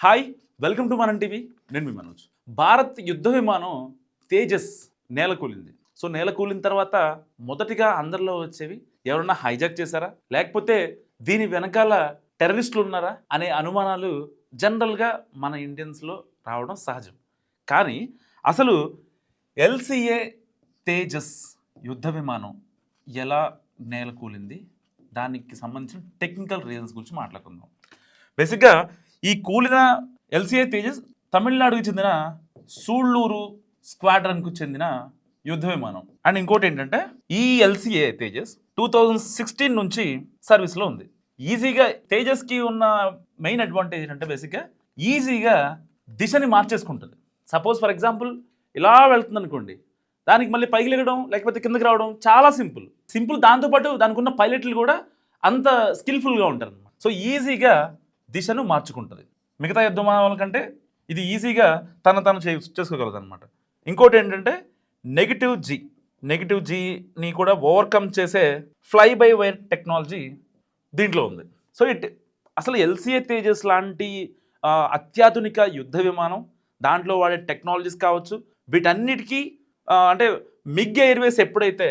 Hi welcome to మనం TV. నేను మీ మనోజ్. భారత్ యుద్ధ విమానం తేజస్ నేలకూలింది. సో నేలకూలిన తర్వాత మొదటిగా అందరిలో వచ్చేవి ఎవరన్నా హైజాక్ చేశారా, లేకపోతే దీని వెనకాల టెర్రరిస్టులు ఉన్నారా అనే అనుమానాలు జనరల్గా మన ఇండియన్స్లో రావడం సహజం. కానీ అసలు ఎల్సిఏ తేజస్ యుద్ధ విమానం ఎలా నేలకూలింది, దానికి సంబంధించిన టెక్నికల్ రీజన్స్ గురించి మాట్లాడుకుందాం. బేసిక్గా ఈ కూలిన ఎల్సిఏ తేజస్ తమిళనాడుకు చెందిన సూళ్ళూరు స్క్వాడ్రన్కు చెందిన యుద్ధ విమానం. అండ్ ఇంకోటి ఏంటంటే ఈ ఎల్సిఏ తేజస్ 2016 నుంచి సర్వీస్లో ఉంది. ఈజీగా తేజస్కి ఉన్న మెయిన్ అడ్వాంటేజ్ ఏంటంటే బేసిక్గా ఈజీగా దిశని మార్చేసుకుంటుంది. సపోజ్ ఫర్ ఎగ్జాంపుల్ ఇలా వెళ్తుంది అనుకోండి, దానికి మళ్ళీ పైకి లేగడం లేకపోతే కిందకి రావడం చాలా సింపుల్. దాంతోపాటు దానికి ఉన్న పైలట్లు కూడా అంత స్కిల్ఫుల్గా ఉంటారు అనమాట. సో ఈజీగా దిశను మార్చుకుంటుంది. మిగతా యుద్ధ విమానాల కంటే ఇది ఈజీగా తను చేసుకోగలదు అనమాట. ఇంకోటి ఏంటంటే నెగిటివ్ జీని కూడా ఓవర్కమ్ చేసే ఫ్లై బై వైర్ టెక్నాలజీ దీంట్లో ఉంది. సో అసలు ఎల్సిఏ తేజస్ లాంటి అత్యాధునిక యుద్ధ విమానం, దాంట్లో వాడే టెక్నాలజీస్ కావచ్చు, వీటన్నిటికీ అంటే మిగ్ ఎయిర్వేస్ ఎప్పుడైతే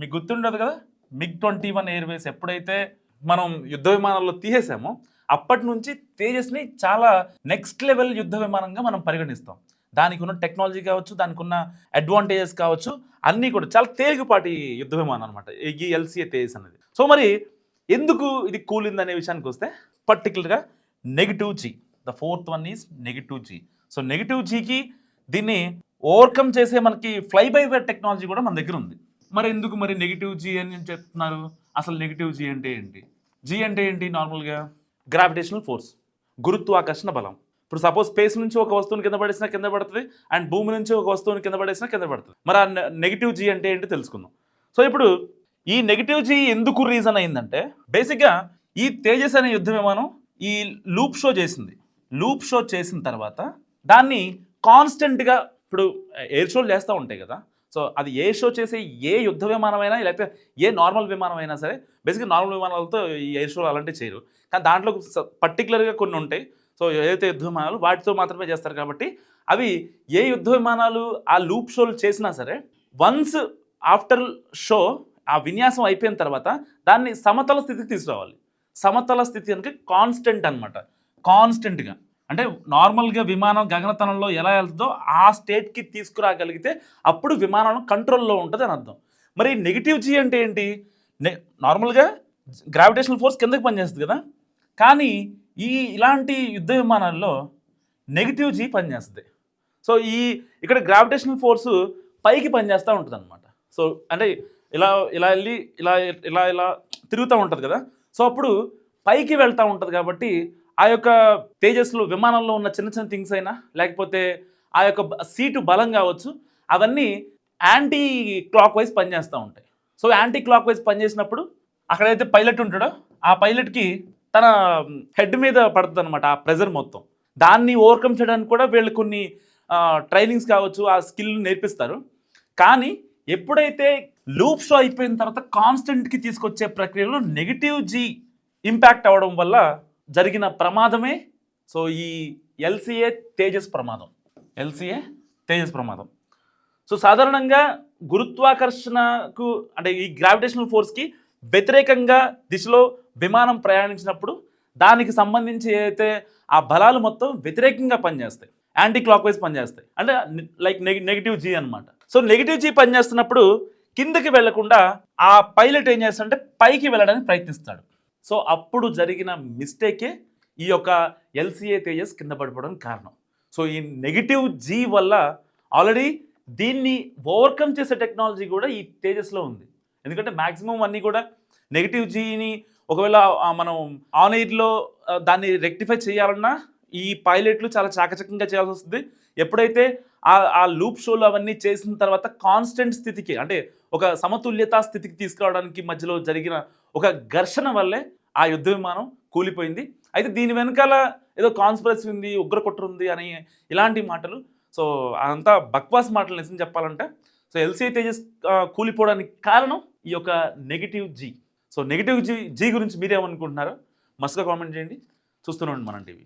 మీకు గుర్తుండదు కదా, MiG-21 ఎయిర్వేస్ ఎప్పుడైతే మనం యుద్ధ విమానాల్లో తీసేసామో అప్పటి నుంచి తేజస్ని చాలా నెక్స్ట్ లెవెల్ యుద్ధ విమానంగా మనం పరిగణిస్తాం. దానికి ఉన్న టెక్నాలజీ కావచ్చు, దానికి ఉన్న అడ్వాంటేజెస్ కావచ్చు, అన్నీ కూడా చాలా తేలికపాటి యుద్ధ విమానం అనమాట ఈ ఎల్సిఏ తేజస్ అనేది. సో మరి ఎందుకు ఇది కూలింది అనే విషయానికి వస్తే పర్టికులర్గా negative G, the fourth one is negative G. So negative జీకి దీన్ని ఓవర్కమ్ చేసే మనకి ఫ్లై బై వైర్ టెక్నాలజీ కూడా మన దగ్గర ఉంది. మరి ఎందుకు మరి నెగిటివ్ జీ అని చెప్తున్నారు? అసలు నెగిటివ్ జీ అంటే ఏంటి? జీ అంటే ఏంటి? నార్మల్గా గ్రావిటేషనల్ ఫోర్స్, గురుత్వాకర్షణ బలం. ఇప్పుడు సపోజ్ స్పేస్ నుంచి ఒక వస్తువుని కింద పడేసినా కింద పడుతుంది, అండ్ భూమి నుంచి ఒక వస్తువుని కింద పడేసినా కింద పడుతుంది. మరి ఆ నెగిటివ్ జీ అంటే ఏంటి తెలుసుకుందాం. సో ఇప్పుడు ఈ నెగిటివ్ జీ ఎందుకు రీజన్ అయిందంటే బేసిక్గా ఈ తేజస్ అనే యుద్ధ విమానం ఈ లూప్ షో చేసింది. లూప్ షో చేసిన తర్వాత దాన్ని కాన్స్టెంట్గా, ఇప్పుడు ఎయిర్ షోలు చేస్తూ ఉంటాయి కదా, సో అది ఏ షో చేసే ఏ యుద్ధ విమానమైనా లేకపోతే ఏ నార్మల్ విమానం అయినా సరే, బేసిక్గా నార్మల్ విమానాలతో ఈ ఎయిర్ షోలు అలాంటివి చేయరు. కానీ దాంట్లో పర్టికులర్గా కొన్ని ఉంటాయి. సో ఏదైతే యుద్ధ విమానాలు వాటితో మాత్రమే చేస్తారు కాబట్టి అవి ఏ యుద్ధ విమానాలు ఆ లూప్ షోలు చేసినా సరే వన్స్ ఆఫ్టర్ షో ఆ విన్యాసం అయిపోయిన తర్వాత దాన్ని సమతల స్థితికి తీసుకురావాలి. సమతల స్థితి అంటే కాన్స్టెంట్ అనమాట. కాన్స్టెంట్గా అంటే నార్మల్గా విమానం గగనతలంలో ఎలా వెళ్తుందో ఆ స్టేట్కి తీసుకురాగలిగితే అప్పుడు విమానం కంట్రోల్లో ఉంటుంది అని అర్థం. మరి నెగిటివ్ జీ అంటే ఏంటి? నార్మల్గా గ్రావిటేషనల్ ఫోర్స్ కిందకి పనిచేస్తుంది కదా, కానీ ఇలాంటి యుద్ధ విమానాల్లో నెగిటివ్ జీ పనిచేస్తుంది. సో ఇక్కడ గ్రావిటేషనల్ ఫోర్సు పైకి పనిచేస్తూ ఉంటుంది అనమాట. సో అంటే ఇలా ఇలా వెళ్ళి ఇలా ఇలా ఇలా తిరుగుతూ ఉంటుంది కదా, సో అప్పుడు పైకి వెళ్తూ ఉంటుంది. కాబట్టి ఆ యొక్క తేజస్లో విమానంలో ఉన్న చిన్న చిన్న థింగ్స్ అయినా లేకపోతే ఆ యొక్క సీటు బలం కావచ్చు, అవన్నీ యాంటీ క్లాక్ వైజ్ పనిచేస్తూ ఉంటాయి. సో యాంటీ క్లాక్ వైజ్ పనిచేసినప్పుడు అక్కడైతే పైలట్ ఉంటాడో ఆ పైలట్కి తన హెడ్ మీద పడుతుంది అనమాట ఆ ప్రెజర్ మొత్తం. దాన్ని ఓవర్కమ్ చేయడానికి కూడా వీళ్ళు కొన్ని ట్రైనింగ్స్ కావచ్చు, ఆ స్కిల్ నేర్పిస్తారు. కానీ ఎప్పుడైతే లూప్ షో అయిపోయిన తర్వాత కాన్స్టెంట్కి తీసుకొచ్చే ప్రక్రియలో నెగిటివ్ జీ ఇంపాక్ట్ అవ్వడం వల్ల జరిగిన ప్రమాదమే సో ఈ ఎల్సిఏ తేజస్ ప్రమాదం. సో సాధారణంగా గురుత్వాకర్షణకు అంటే ఈ గ్రావిటేషనల్ ఫోర్స్కి వ్యతిరేకంగా దిశలో విమానం ప్రయాణించినప్పుడు దానికి సంబంధించి ఏదైతే ఆ బలాలు మొత్తం వ్యతిరేకంగా పనిచేస్తాయి, యాంటీ క్లాక్ వైజ్ పనిచేస్తాయి. అంటే లైక్ నెగిటివ్ జీ అనమాట. సో నెగిటివ్ జీ పనిచేస్తున్నప్పుడు కిందకి వెళ్లకుండా ఆ పైలట్ ఏం చేస్తాడంటే పైకి వెళ్ళడానికి ప్రయత్నిస్తాడు. సో అప్పుడు జరిగిన మిస్టేకే ఈ యొక్క ఎల్సిఏ తేజస్ కింద పడిపోవడానికి కారణం. సో ఈ నెగిటివ్ జీ వల్ల ఆల్రెడీ దీన్ని ఓవర్కమ్ చేసే టెక్నాలజీ కూడా ఈ తేజస్లో ఉంది. ఎందుకంటే మ్యాక్సిమం అన్నీ కూడా నెగిటివ్ జీని ఒకవేళ మనం ఆన్ ఎయిర్లో దాన్ని రెక్టిఫై చేయాలన్నా ఈ పైలట్లు చాలా చాకచక్యంగా చేయాల్సి వస్తుంది. ఎప్పుడైతే ఆ లూప్ షోలు అవన్నీ చేసిన తర్వాత కాన్స్టెంట్ స్థితికి అంటే ఒక సమతుల్యతా స్థితికి తీసుకురావడానికి మధ్యలో జరిగిన ఒక ఘర్షణ వల్లే ఆ యుద్ధ విమానం కూలిపోయింది. అయితే దీని వెనకాల ఏదో కాన్స్పిరసీ ఉంది, ఉగ్రకుట్ర ఉంది అని ఇలాంటి మాటలు, సో అదంతా బక్వాస్ మాటలు నిజం చెప్పాలంటే. సో ఎల్సిఏ తేజస్ కూలిపోవడానికి కారణం ఈ యొక్క నెగిటివ్ జీ. సో నెగిటివ్ జీ గురించి మీరేమనుకుంటున్నారో మస్తుగా కామెంట్ చేయండి. చూస్తూనే ఉండండి మనం టీవీ.